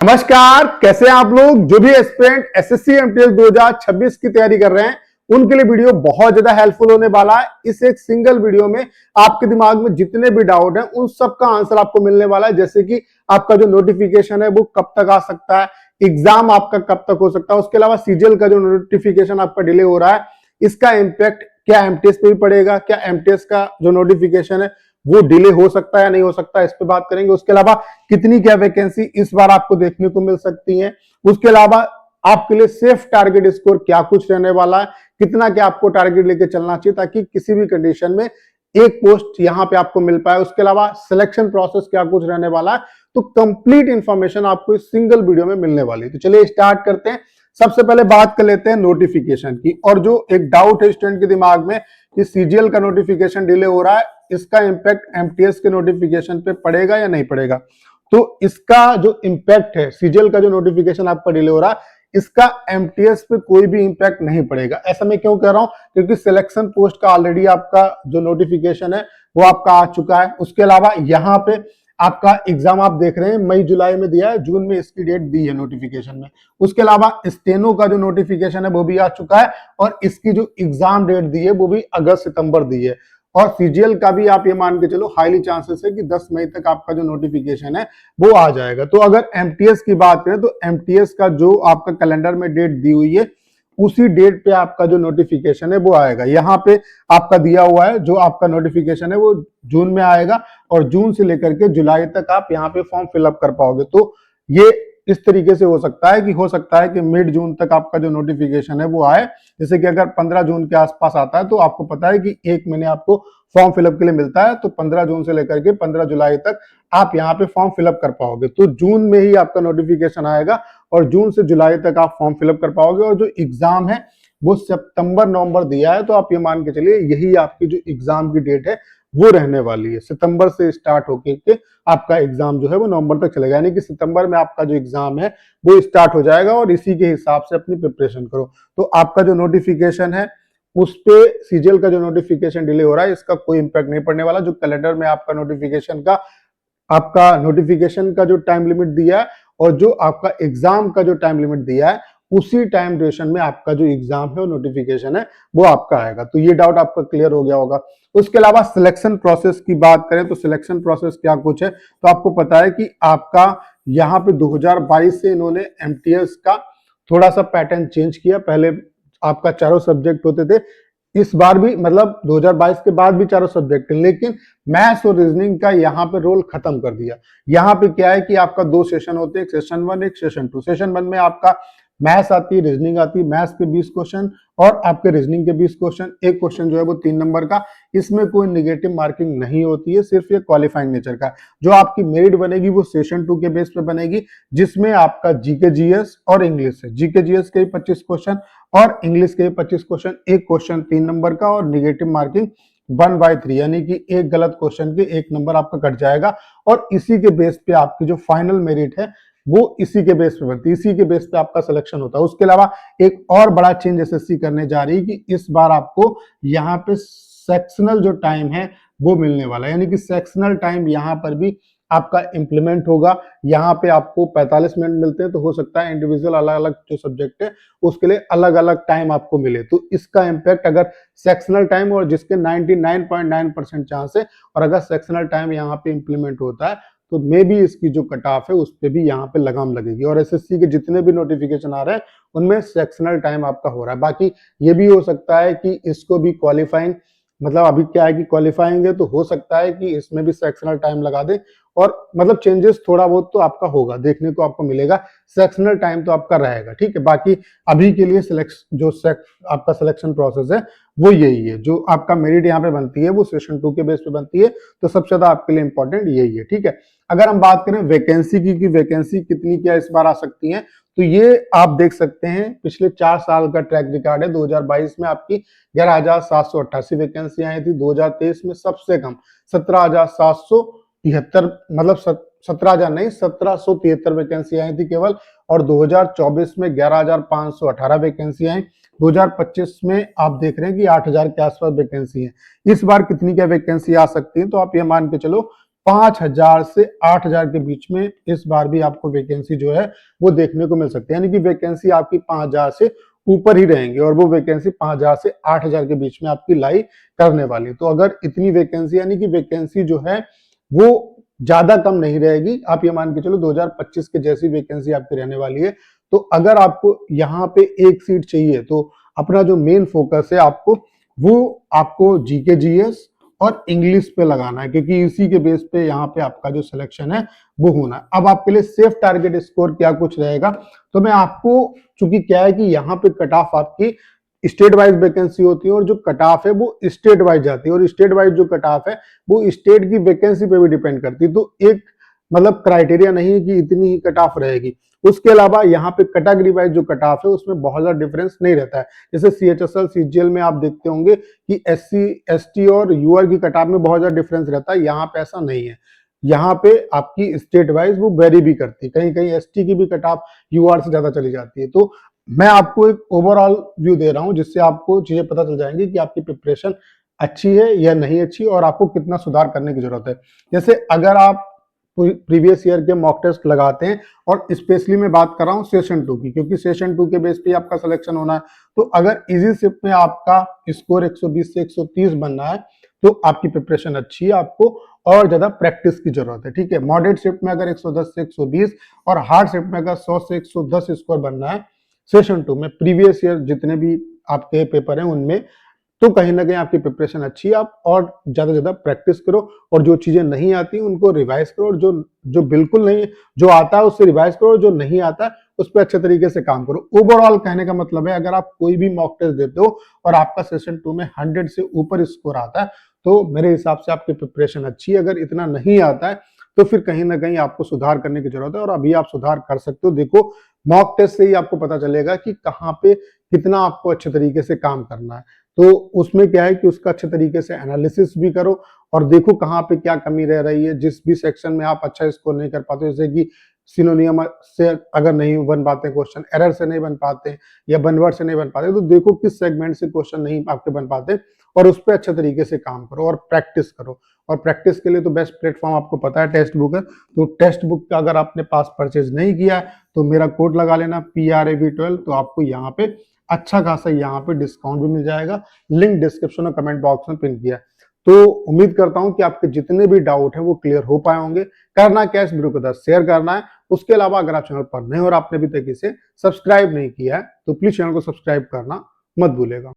नमस्कार, कैसे हैं आप लोग। जो भी एस्पिरेंट एसएससी एमटीएस 2026 की तैयारी कर रहे हैं उनके लिए वीडियो बहुत ज्यादा हेल्पफुल होने वाला है। इस एक सिंगल वीडियो में आपके दिमाग में जितने भी डाउट हैं उन सब का आंसर आपको मिलने वाला है। जैसे कि आपका जो नोटिफिकेशन है वो कब तक आ सकता है, एग्जाम आपका कब तक हो सकता है, उसके अलावा सीजीएल का जो नोटिफिकेशन आपका डिले हो रहा है इसका इम्पैक्ट क्या एमटीएस पे भी पड़ेगा, क्या एमटीएस का जो नोटिफिकेशन है वो डिले हो सकता है या नहीं हो सकता है, इस पे बात करेंगे। उसके अलावा कितनी क्या वैकेंसी इस बार आपको देखने को मिल सकती है, उसके अलावा आपके लिए सेफ टारगेट स्कोर क्या कुछ रहने वाला है, कितना क्या आपको टारगेट लेके चलना चाहिए ताकि किसी भी कंडीशन में एक पोस्ट यहां पे आपको मिल पाए, उसके अलावा सिलेक्शन प्रोसेस क्या कुछ रहने वाला है। तो कंप्लीट इंफॉर्मेशन आपको इस सिंगल वीडियो में मिलने वाली है। तो चलिए स्टार्ट करते हैं। सबसे पहले बात कर लेते हैं नोटिफिकेशन की। और जो एक डाउट है स्टूडेंट के दिमाग में कि सीजीएल का नोटिफिकेशन डिले हो रहा है, इसका इंपैक्ट एमटीएस के नोटिफिकेशन पे पड़ेगा या नहीं पड़ेगा। तो इसका जो इंपैक्ट है, सीजीएल का जो नोटिफिकेशन आपका डिले हो रहा है इसका एमटीएस पे कोई भी इंपैक्ट नहीं पड़ेगा। ऐसा मैं क्यों कह रहा हूं, क्योंकि सिलेक्शन पोस्ट का ऑलरेडी आपका जो नोटिफिकेशन है वो आपका आ चुका है। उसके अलावा यहाँ पे आपका एग्जाम आप देख रहे हैं मई जुलाई में दिया है, जून में इसकी डेट दी है नोटिफिकेशन में। उसके अलावा स्टेनो का जो नोटिफिकेशन है वो भी आ चुका है और इसकी जो एग्जाम डेट दी है वो भी अगस्त सितंबर दी है। और सीजीएल का भी आप ये मान के चलो हाईली चांसेस है कि 10 मई तक आपका जो नोटिफिकेशन है वो आ जाएगा। तो अगर एमटीएस की बात करें तो एमटीएस का जो आपका कैलेंडर में डेट दी हुई है उसी डेट पे आपका जो नोटिफिकेशन है वो आएगा। यहाँ पे आपका दिया हुआ है जो आपका नोटिफिकेशन है वो जून में आएगा और जून से लेकर के जुलाई तक आप यहाँ पे फॉर्म फिलअप कर पाओगे। तो ये इस तरीके से हो सकता है कि मिड जून तक आपका जो नोटिफिकेशन है वो आए। जैसे कि अगर 15 जून के आसपास आता है तो आपको पता है कि एक महीने आपको फॉर्म फिलअप के लिए मिलता है, तो 15 जून से लेकर के 15 जुलाई तक आप यहाँ पे फॉर्म फिलअप कर पाओगे। तो जून में ही आपका नोटिफिकेशन आएगा और जून से जुलाई तक आप फॉर्म फिलअप कर पाओगे। और जो एग्जाम है वो सितंबर नवंबर दिया है, तो आप ये मान के चलिए यही आपकी जो एग्जाम की डेट है वो रहने वाली है। सितंबर से स्टार्ट होके के आपका एग्जाम जो है वो नवंबर तक चलेगा, यानी कि सितंबर में आपका जो एग्जाम है वो स्टार्ट हो जाएगा और इसी के हिसाब से अपनी प्रिपरेशन करो। तो आपका जो नोटिफिकेशन है उस पे सीजीएल का जो नोटिफिकेशन डिले हो रहा है इसका कोई इंपैक्ट नहीं पड़ने वाला। जो कैलेंडर में आपका नोटिफिकेशन का जो टाइम लिमिट दिया है और जो आपका एग्जाम का जो टाइम लिमिट दिया है उसी टाइम ड्यूरेशन में आपका जो एग्जाम है और नोटिफिकेशन है वो आपका आएगा। तो ये डाउट आपका क्लियर हो गया होगा। उसके अलावा सिलेक्शन प्रोसेस की बात करें तो सिलेक्शन प्रोसेस क्या कुछ है, तो आपको पता है कि आपका यहाँ पे 2022 से इन्होंने एमटीएस का थोड़ा सा पैटर्न चेंज किया। पहले आपका चारों सब्जेक्ट होते थे, इस बार भी मतलब 2022 के बाद भी चारों सब्जेक्ट, लेकिन मैथ्स और रीजनिंग का यहाँ पे रोल खत्म कर दिया। यहाँ पे क्या है कि आपका 2 सेशन होते हैं, एक सेशन 1 एक सेशन 2। सेशन 1 में आपका मैथ्स आती है, रीजनिंग आती है, मैथ्स के 20 क्वेश्चन और आपके रीजनिंग के 20 क्वेश्चन। एक क्वेश्चन जो है वो 3 नंबर का, इसमें कोई निगेटिव मार्किंग नहीं होती है, सिर्फ ये क्वालिफाइंग नेचर का। जो आपकी मेरिट बनेगी वो सेशन 2 के बेस पे बनेगी, जिसमें आपका जीके जीएस और इंग्लिश है। जीके जीएस के 25 क्वेश्चन और इंग्लिश के 25 क्वेश्चन, एक क्वेश्चन 3 नंबर का और निगेटिव मार्किंग 1/3, यानी कि एक गलत क्वेश्चन के 1 नंबर आपका कट जाएगा। और इसी के बेस पे आपकी जो फाइनल मेरिट है वो इसी के बेस पे बनती है, इसी के बेस पे आपका सिलेक्शन होता है। उसके अलावा एक और बड़ा चेंज एसएससी करने जा रही है कि इस बार आपको यहाँ पे सेक्शनल जो टाइम है वो मिलने वाला है, यानी कि सेक्शनल टाइम यहाँ पर भी आपका इंप्लीमेंट होगा। यहाँ पे आपको 45 मिनट मिलते हैं, तो हो सकता है इंडिविजुअल अलग अलग जो सब्जेक्ट है उसके लिए अलग अलग टाइम आपको मिले। तो इसका इम्पैक्ट अगर सेक्शनल टाइम और जिसके 99.9% चांस है, और अगर सेक्शनल टाइम यहाँ पे इंप्लीमेंट होता है तो मे बी इसकी जो कट ऑफ है उस पर भी यहाँ पे लगाम लगेगी। और एसएससी के जितने भी नोटिफिकेशन आ रहे हैं उनमें सेक्शनल टाइम आपका हो रहा है। बाकी ये भी हो सकता है कि इसको भी क्वालिफाइंग, मतलब अभी क्या है कि क्वालिफाइंग है तो हो सकता है कि इसमें भी सेक्शनल टाइम लगा दे, और मतलब चेंजेस थोड़ा बहुत तो आपका होगा, देखने को आपको मिलेगा। सेक्शनल टाइम तो आपका रहेगा, ठीक है। बाकी अभी के लिए आपका सिलेक्शन प्रोसेस है वो यही है। जो आपका मेरिट यहाँ पे बनती है वो सेशन 2 के बेस पे बनती है, तो सबसे ज्यादा आपके लिए इंपॉर्टेंट यही है, ठीक है। अगर हम बात करें वैकेंसी की कि वैकेंसी कितनी क्या इस बार आ सकती है, तो ये आप देख सकते हैं पिछले 4 साल का ट्रैक रिकॉर्ड है। 2022 में आपकी 11,788 वैकेंसी आई थी, 2023 में सबसे कम 17,773, मतलब 17,000 नहीं 1,773 वैकेंसी आई थी केवल। और 2024 में 11,518 वैकेंसी आई। 2025 में आप देख रहे हैं कि 8,000 के आसपास वैकेंसी है। इस बार कितनी क्या वैकेंसी आ सकती है, तो आप ये मान के चलो 5,000 से 8,000 के बीच में इस बार भी आपको वैकेंसी जो है वो देखने को मिल सकती है। यानी कि वैकेंसी आपकी 5,000 से ऊपर ही रहेंगी और वो वैकेंसी 5,000 से 8,000 के बीच में आपकी लाई करने वाली। तो अगर इतनी वैकेंसी, यानी कि वैकेंसी जो है वो ज्यादा कम नहीं रहेगी। आप ये मान के चलो 2025 के जैसी वैकेंसी आपकी रहने वाली है। तो अगर आपको यहाँ पे एक सीट चाहिए तो अपना जो मेन फोकस है आपको जीके जीएस और इंग्लिश पे लगाना है, क्योंकि इसी के बेस पे यहाँ पे आपका जो सिलेक्शन है वो होना है। अब आपके लिए सेफ टारगेट स्कोर क्या कुछ रहेगा, तो मैं आपको, चूंकि क्या है कि यहाँ पे कट ऑफ आपकी स्टेट वाइज वैकेंसी होती है और जो कट ऑफ है वो स्टेट वाइज जाती है, और स्टेट वाइज जो कट ऑफ है वो स्टेट की वैकेंसी पे भी डिपेंड करती है। तो एक मतलब क्राइटेरिया नहीं है कि इतनी ही कट ऑफ रहेगी। उसके अलावा यहाँ पे कैटेगरी वाइज जो कट ऑफ है उसमें बहुत ज्यादा डिफरेंस नहीं रहता है। जैसे सीएचएसएल सीजीएल में आप देखते होंगे कि एससी एसटी और यूआर की कट ऑफ में बहुत ज्यादा डिफरेंस रहता है, यहाँ पे ऐसा नहीं है। यहाँ पे आपकी स्टेट वाइज वो वेरी भी करती है, कहीं कहीं एसटी की भी कट ऑफ यूआर से ज्यादा चली जाती है। तो मैं आपको एक ओवरऑल व्यू दे रहा हूँ जिससे आपको चीजें पता चल जाएंगी कि आपकी प्रिपरेशन अच्छी है या नहीं अच्छी और आपको कितना सुधार करने की जरूरत है। जैसे अगर आप प्रीवियस ईयर के मॉक टेस्ट लगाते हैं, और स्पेशली मैं बात कर रहा हूँ सेशन 2 की, क्योंकि सेशन 2 के बेस पे आपका सिलेक्शन होना है। तो अगर इजी शिफ्ट में आपका स्कोर 120 से 130 बनना है तो आपकी प्रिपरेशन अच्छी है, आपको और ज्यादा प्रैक्टिस की जरूरत है। ठीक है, मॉडरेट शिफ्ट में अगर 110 से 120 और हार्ड शिफ्ट में अगर 100 से 110 स्कोर बनना है सेशन 2 में, प्रीवियस ईयर जितने भी आपके पेपर हैं उनमें, तो कहीं ना कहीं आपकी प्रिपरेशन अच्छी है। आप और ज्यादा ज्यादा प्रैक्टिस करो और जो चीजें नहीं आती उनको रिवाइज करो, और जो जो बिल्कुल नहीं, जो आता है उससे रिवाइज करो, जो नहीं आता है उस पर अच्छे तरीके से काम करो। ओवरऑल कहने का मतलब है, अगर आप कोई भी मॉक टेस्ट देते हो और आपका सेशन 2 में 100 से ऊपर स्कोर आता है तो मेरे हिसाब से आपकी प्रिपरेशन अच्छी है। अगर इतना नहीं आता है तो फिर कहीं ना कहीं आपको सुधार करने की जरूरत है, और अभी आप सुधार कर सकते हो। देखो, मॉक टेस्ट से ही आपको पता चलेगा कि कहाँ पे कितना आपको अच्छे तरीके से काम करना है। तो उसमें क्या है कि उसका अच्छे तरीके से एनालिसिस भी करो और देखो कहाँ पे क्या कमी रह रही है। जिस भी सेक्शन में आप अच्छा स्कोर नहीं कर पाते, जैसे कि सिनोनियम से अगर नहीं बन पाते क्वेश्चन, एरर से नहीं बन पाते या बनवर्ड से नहीं बन पाते, तो देखो किस सेगमेंट से क्वेश्चन नहीं आपके बन पाते और उस पर अच्छे तरीके से काम करो और प्रैक्टिस करो। और प्रैक्टिस के लिए तो बेस्ट प्लेटफॉर्म आपको पता है, टेक्स्ट बुक है। तो टेक्स्ट बुक का अगर आपने पास परचेज नहीं किया है तो मेरा कोड लगा लेना PRAV12, तो आपको यहाँ पे अच्छा खासा यहाँ पे डिस्काउंट भी मिल जाएगा। लिंक डिस्क्रिप्शन और कमेंट बॉक्स में पिन किया है। तो उम्मीद करता हूं कि आपके जितने भी डाउट हैं वो क्लियर हो पाए होंगे। करना क्या, इस वीडियो को शेयर करना है। उसके अलावा अगर आप चैनल पर नए हो और आपने अभी तक इसे सब्सक्राइब नहीं किया है तो प्लीज चैनल को सब्सक्राइब करना मत भूलेगा।